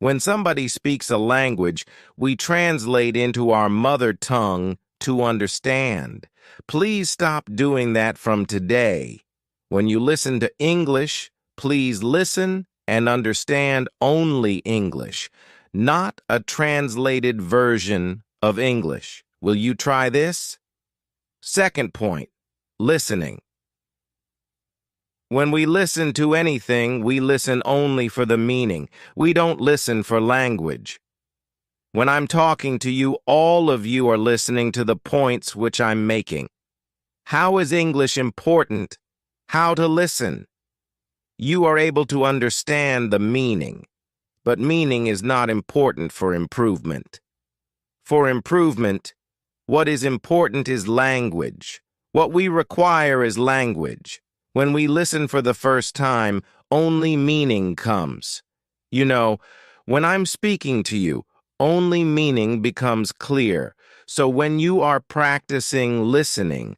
When somebody speaks a language, we translate into our mother tongue to understand. Please stop doing that from today. When you listen to English, please listen and understand only English, not a translated version of English. Will you try this? Second point, listening. When we listen to anything, we listen only for the meaning. We don't listen for language. When I'm talking to you, all of you are listening to the points which I'm making. How is English important? How to listen? You are able to understand the meaning, but meaning is not important for improvement. For improvement, what is important is language. What we require is language. When we listen for the first time, only meaning comes. You know, when I'm speaking to you, only meaning becomes clear. So when you are practicing listening,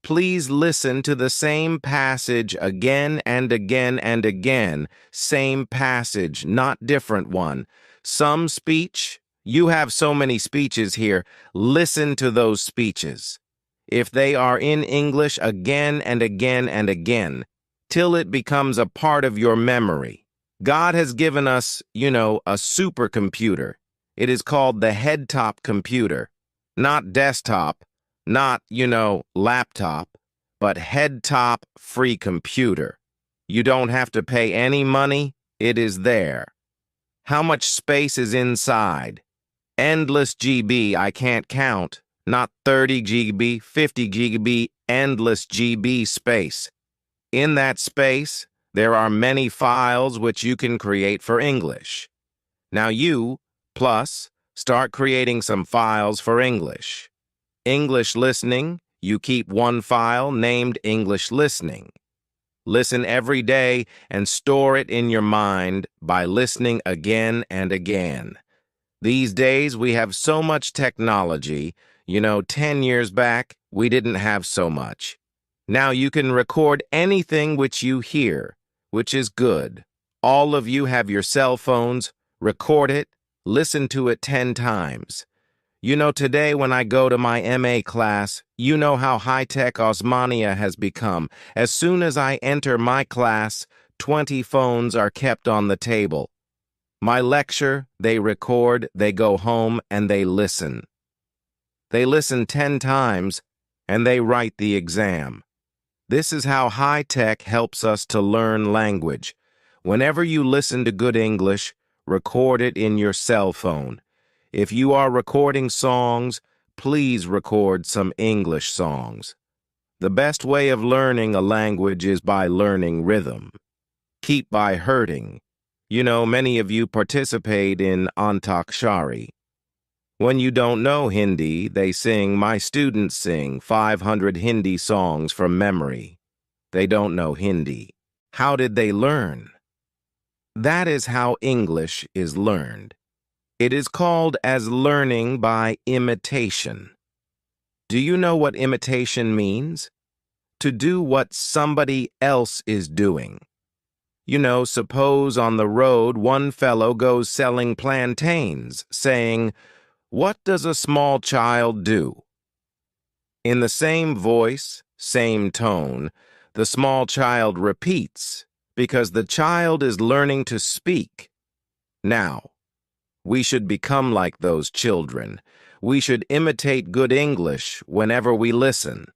please listen to the same passage again and again and again. Same passage, not different one. Some speech, you have so many speeches here. Listen to those speeches. If they are in English again and again and again, till it becomes a part of your memory. God has given us, a supercomputer. It is called the head-top computer, not desktop, not, laptop, but head-top free computer. You don't have to pay any money. It is there. How much space is inside? Endless GB, I can't count. Not 30 GB, 50 GB, endless GB space. In that space, there are many files which you can create for English. Now you, plus, start creating some files for English. English listening, you keep one file named English listening. Listen every day and store it in your mind by listening again and again. These days, we have so much technology. 10 years back, we didn't have so much. Now you can record anything which you hear, which is good. All of you have your cell phones. Record it. Listen to it 10 times. Today when I go to my MA class, you know how high-tech Osmania has become. As soon as I enter my class, 20 phones are kept on the table. My lecture, they record, they go home, and they listen. They listen 10 times, and they write the exam. This is how high-tech helps us to learn language. Whenever you listen to good English, record it in your cell phone. If you are recording songs, please record some English songs. The best way of learning a language is by learning rhythm. Keep by hurting. Many of you participate in Antakshari. When you don't know Hindi, my students sing 500 Hindi songs from memory. They don't know Hindi. How did they learn? That is how English is learned. It is called as learning by imitation. Do you know what imitation means? To do what somebody else is doing. Suppose on the road one fellow goes selling plantains, saying, "What does a small child do?" In the same voice, same tone, the small child repeats, because the child is learning to speak. Now, we should become like those children. We should imitate good English whenever we listen.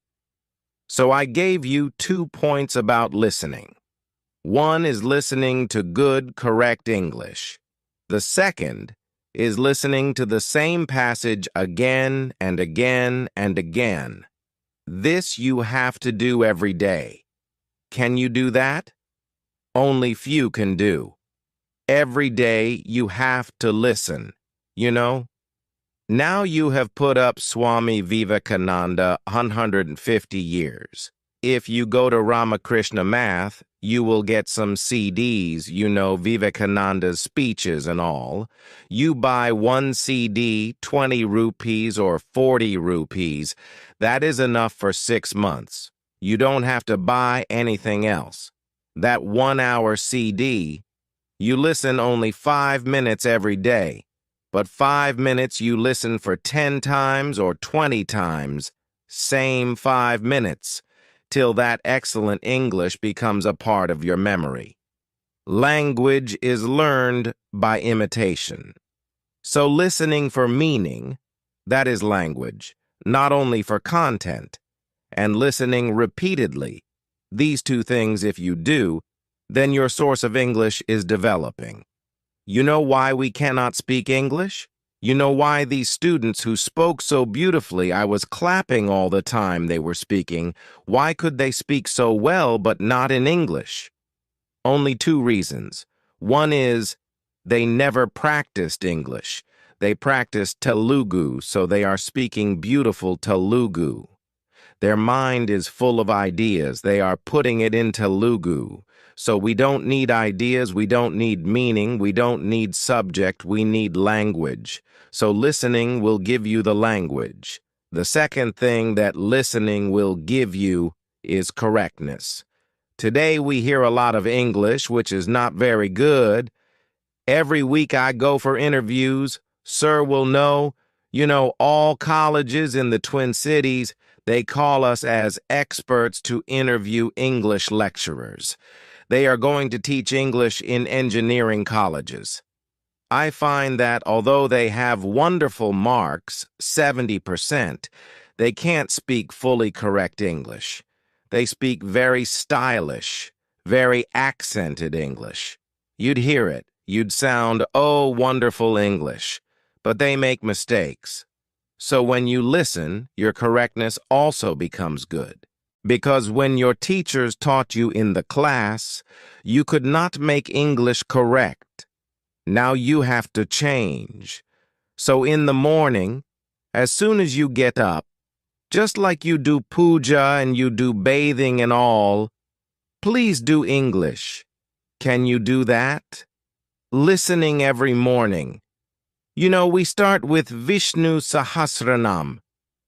So I gave you 2 points about listening. One is listening to good, correct English. The second is listening to the same passage again and again and again. This you have to do every day. Can you do that? Only few can do. Every day you have to listen, Now you have put up Swami Vivekananda 150 years. If you go to Ramakrishna Math, you will get some CDs, Vivekananda's speeches and all. You buy one CD, 20 rupees or 40 rupees. That is enough for 6 months. You don't have to buy anything else. That 1-hour CD, You listen only 5 minutes every day, but 5 minutes you listen for 10 times or 20 times, same 5 minutes, till that excellent English becomes a part of your memory. Language is learned by imitation. So listening for meaning, that is language, not only for content, and listening repeatedly. These two things, if you do, then your source of English is developing. You know why we cannot speak English? You know why these students who spoke so beautifully, I was clapping all the time they were speaking, why could they speak so well but not in English? Only two reasons. One is they never practiced English. They practiced Telugu, so they are speaking beautiful Telugu. Their mind is full of ideas. They are putting it in Telugu. So we don't need ideas, we don't need meaning, we don't need subject, we need language. So listening will give you the language. The second thing that listening will give you is correctness. Today we hear a lot of English, which is not very good. Every week I go for interviews. Sir will know, all colleges in the Twin Cities, they call us as experts to interview English lecturers. They are going to teach English in engineering colleges. I find that although they have wonderful marks, 70%, they can't speak fully correct English. They speak very stylish, very accented English. You'd hear it. You'd sound, oh, wonderful English. But they make mistakes. So when you listen, your correctness also becomes good. Because when your teachers taught you in the class, you could not make English correct. Now you have to change. So in the morning, as soon as you get up, just like you do puja and you do bathing and all, please do English. Can you do that? Listening every morning. We start with Vishnu Sahasranam.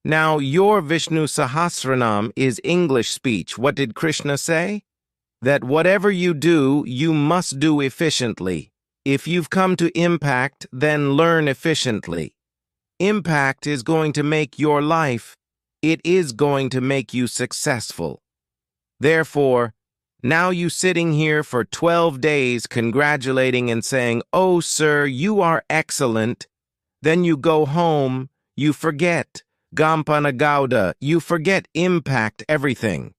Now, your Vishnu Sahasranam is English speech. What did Krishna say? That whatever you do, you must do efficiently. If you've come to impact, then learn efficiently. Impact is going to make your life. It is going to make you successful. Therefore, now you sitting here for 12 days congratulating and saying, "Oh, sir, you are excellent." Then you go home, you forget. Gampanagauda, you forget impact everything.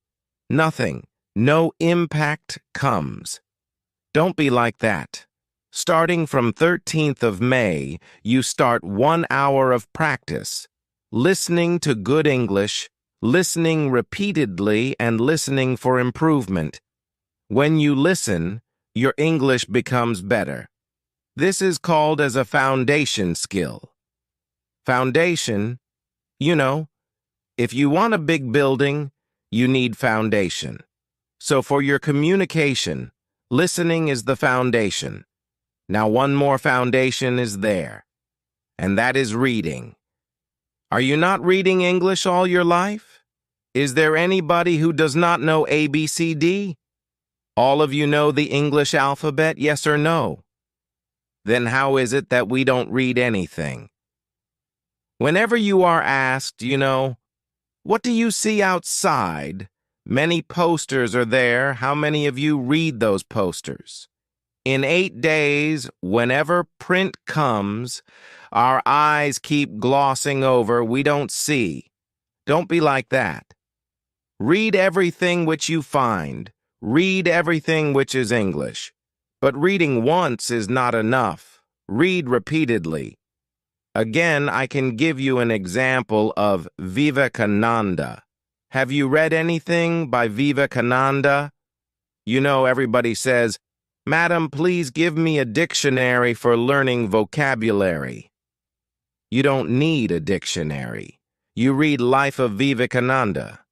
Nothing. No impact comes. Don't be like that. Starting from 13th of May, you start 1 hour of practice. Listening to good English, listening repeatedly, and listening for improvement. When you listen, your English becomes better. This is called as a foundation skill. Foundation, if you want a big building, you need foundation. So for your communication, listening is the foundation. Now one more foundation is there, and that is reading. Are you not reading English all your life? Is there anybody who does not know ABCD? All of you know the English alphabet, yes or no? Then how is it that we don't read anything? Whenever you are asked, what do you see outside? Many posters are there. How many of you read those posters? In 8 days, whenever print comes, our eyes keep glossing over. We don't see. Don't be like that. Read everything which you find. Read everything which is English. But reading once is not enough. Read repeatedly. Again, I can give you an example of Vivekananda. Have you read anything by Vivekananda? Everybody says, "Madam, please give me a dictionary for learning vocabulary." You don't need a dictionary. You read Life of Vivekananda.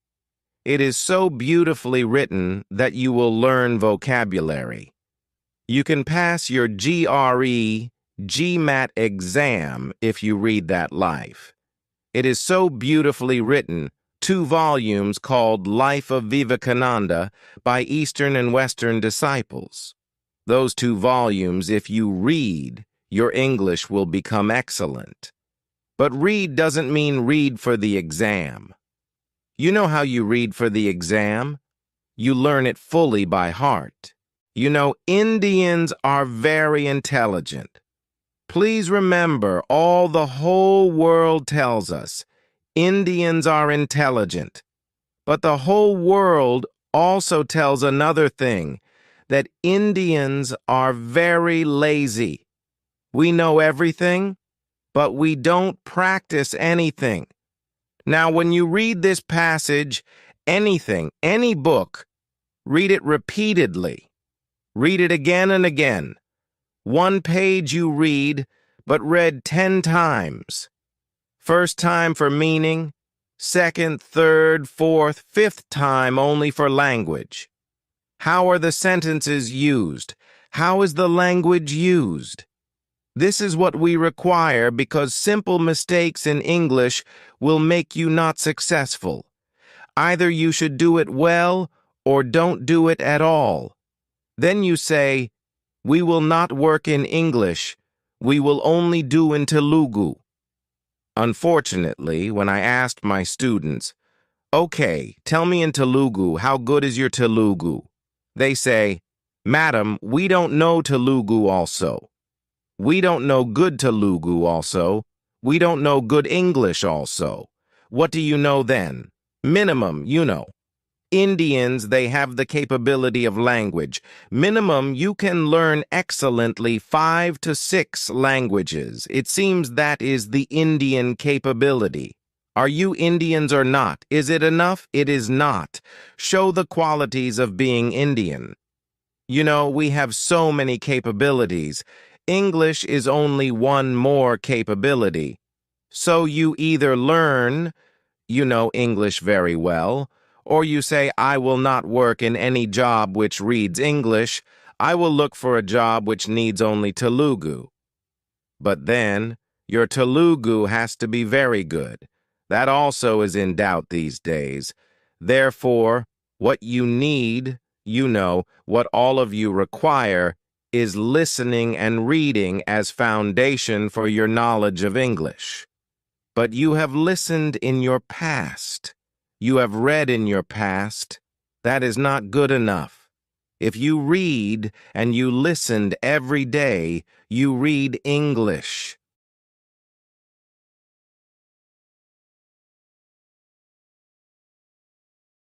It is so beautifully written that you will learn vocabulary. You can pass your GRE, GMAT exam if you read that life. It is so beautifully written, 2 volumes called Life of Vivekananda by Eastern and Western disciples. Those 2 volumes, if you read, your English will become excellent. But read doesn't mean read for the exam. You know how you read for the exam? You learn it fully by heart. You know, Indians are very intelligent. Please remember, all the whole world tells us, Indians are intelligent. But the whole world also tells another thing, that Indians are very lazy. We know everything, but we don't practice anything. Now, when you read this passage, anything, any book, read it repeatedly. Read it again and again. 1 page you read, but read 10 times. First time for meaning, second, third, fourth, fifth time only for language. How are the sentences used? How is the language used? This is what we require because simple mistakes in English will make you not successful. Either you should do it well or don't do it at all. Then you say, we will not work in English. We will only do in Telugu. Unfortunately, when I asked my students, okay, tell me in Telugu, how good is your Telugu? They say, Madam, we don't know Telugu also. We don't know good Telugu also. We don't know good English also. What do you know then? Minimum, you know. Indians, they have the capability of language. Minimum, you can learn excellently 5 to 6 languages. It seems that is the Indian capability. Are you Indians or not? Is it enough? It is not. Show the qualities of being Indian. You know, we have so many capabilities. English is only one more capability. So you either learn, you know English very well, or you say, I will not work in any job which reads English. I will look for a job which needs only Telugu. But then, your Telugu has to be very good. That also is in doubt these days. Therefore, what you need, you know, what all of you require, is listening and reading as foundation for your knowledge of English. But you have listened in your past. You have read in your past. That is not good enough. If you read and you listened every day, you read English.